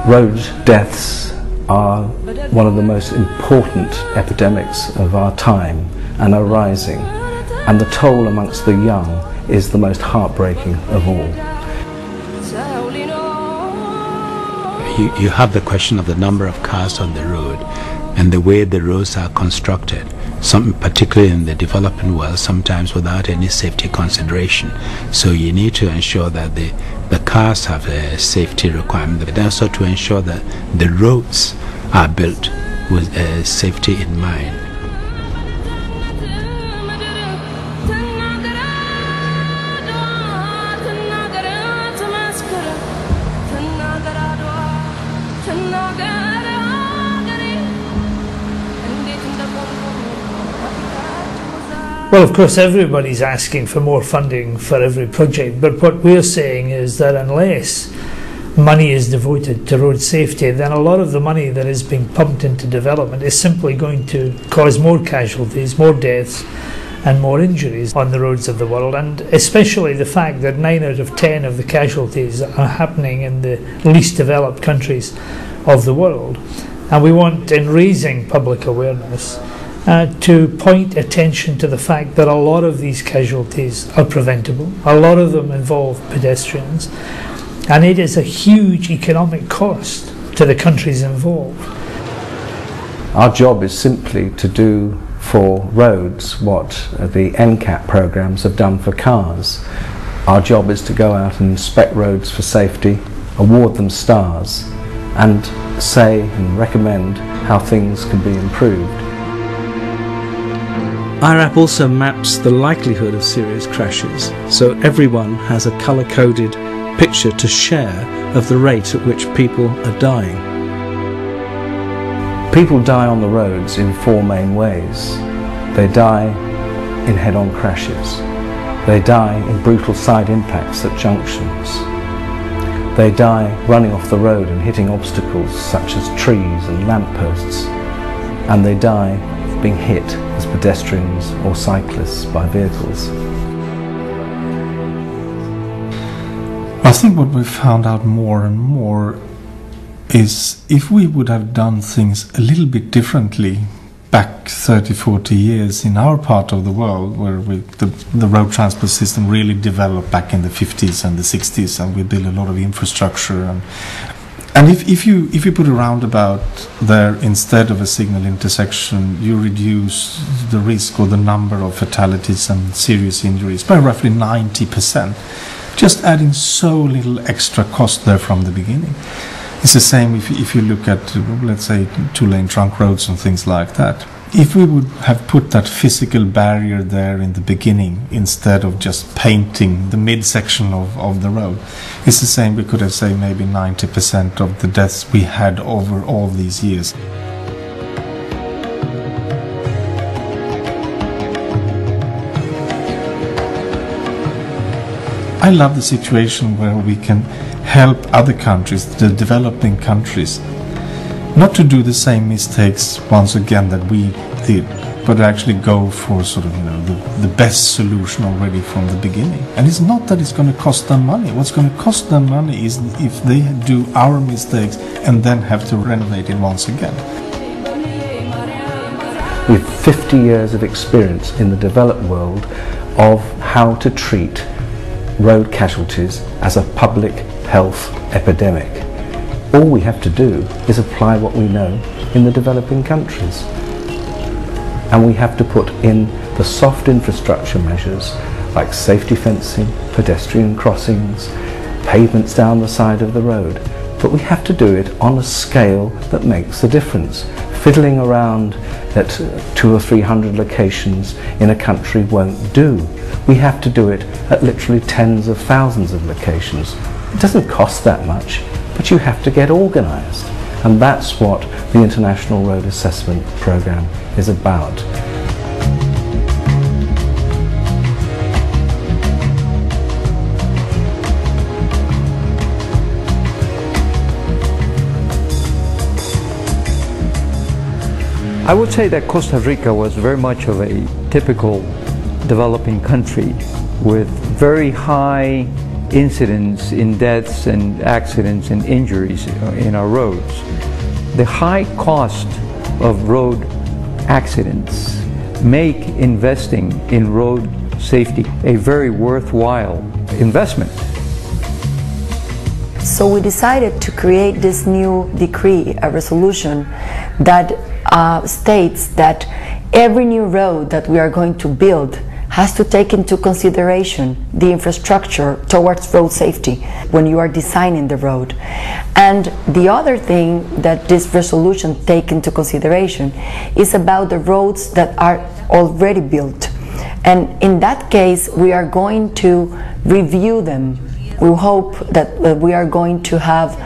Road deaths are one of the most important epidemics of our time and are rising, and the toll amongst the young is the most heartbreaking of all. You have the question of the number of cars on the road and the way the roads are constructed, particularly in the developing world, sometimes without any safety consideration. So you need to ensure that the cars have a safety requirement, but also to ensure that the roads are built with safety in mind. Well, of course, everybody's asking for more funding for every project, but what we're saying is that unless money is devoted to road safety, then a lot of the money that is being pumped into development is simply going to cause more casualties, more deaths and more injuries on the roads of the world, and especially the fact that 9 out of 10 of the casualties are happening in the least developed countries of the world. And we want, in raising public awareness, to point attention to the fact that a lot of these casualties are preventable. A lot of them involve pedestrians, and it is a huge economic cost to the countries involved. Our job is simply to do for roads what the NCAP programs have done for cars. Our job is to go out and inspect roads for safety, award them stars, and say and recommend how things can be improved. IRAP also maps the likelihood of serious crashes, so everyone has a colour-coded picture to share of the rate at which people are dying. People die on the roads in 4 main ways. They die in head-on crashes. They die in brutal side impacts at junctions. They die running off the road and hitting obstacles such as trees and lampposts. And they die being hit as pedestrians or cyclists by vehicles. I think what we've found out more and more is if we would have done things a little bit differently back 30-40 years in our part of the world, where the road transport system really developed back in the 50s and the 60s, and we built a lot of infrastructure, and if you put a roundabout there instead of a signal intersection, you reduce the risk or the number of fatalities and serious injuries by roughly 90%. Just adding so little extra cost there from the beginning. It's the same if you look at, let's say, 2-lane trunk roads and things like that. If we would have put that physical barrier there in the beginning instead of just painting the midsection of the road, it's the same. We could have saved maybe 90% of the deaths we had over all these years. I love the situation where we can help other countries, the developing countries, not to do the same mistakes once again that we did, but actually go for sort of the best solution already from the beginning. And it's not that it's going to cost them money. What's going to cost them money is if they do our mistakes and then have to renovate it once again. With 50 years of experience in the developed world of how to treat road casualties as a public health epidemic. All we have to do is apply what we know in the developing countries. And we have to put in the soft infrastructure measures like safety fencing, pedestrian crossings, pavements down the side of the road. But we have to do it on a scale that makes a difference. Fiddling around at 200 or 300 locations in a country won't do. We have to do it at literally tens of thousands of locations. It doesn't cost that much, but you have to get organised. And that's what the International Road Assessment Programme is about. I would say that Costa Rica was very much of a typical developing country with very high incidents in deaths and accidents and injuries in our roads. The high cost of road accidents make investing in road safety a very worthwhile investment. So we decided to create this new decree, a resolution that states that every new road that we are going to build has to take into consideration the infrastructure towards road safety when you are designing the road. And the other thing that this resolution takes into consideration is about the roads that are already built. And in that case, we are going to review them. We hope that we are going to have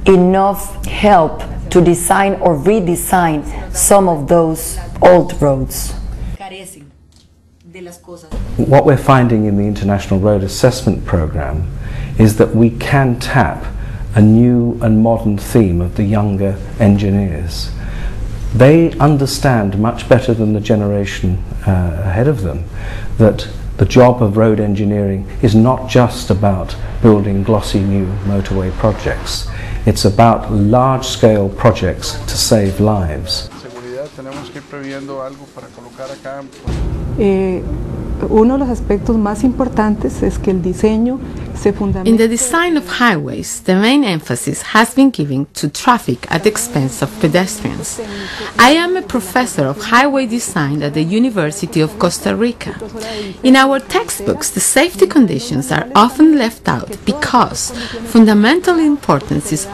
enough help to design or redesign some of those old roads. What we're finding in the International Road Assessment Programme is that we can tap a new and modern theme of the younger engineers. They understand much better than the generation ahead of them that the job of road engineering is not just about building glossy new motorway projects. It's about large-scale projects to save lives. Uno de los aspectos más importantes es que el diseño se fundamenta. In the design of highways, the main emphasis has been given to traffic at the expense of pedestrians. I am a professor of highway design at the University of Costa Rica. In our textbooks, the safety conditions are often left out because fundamental importance is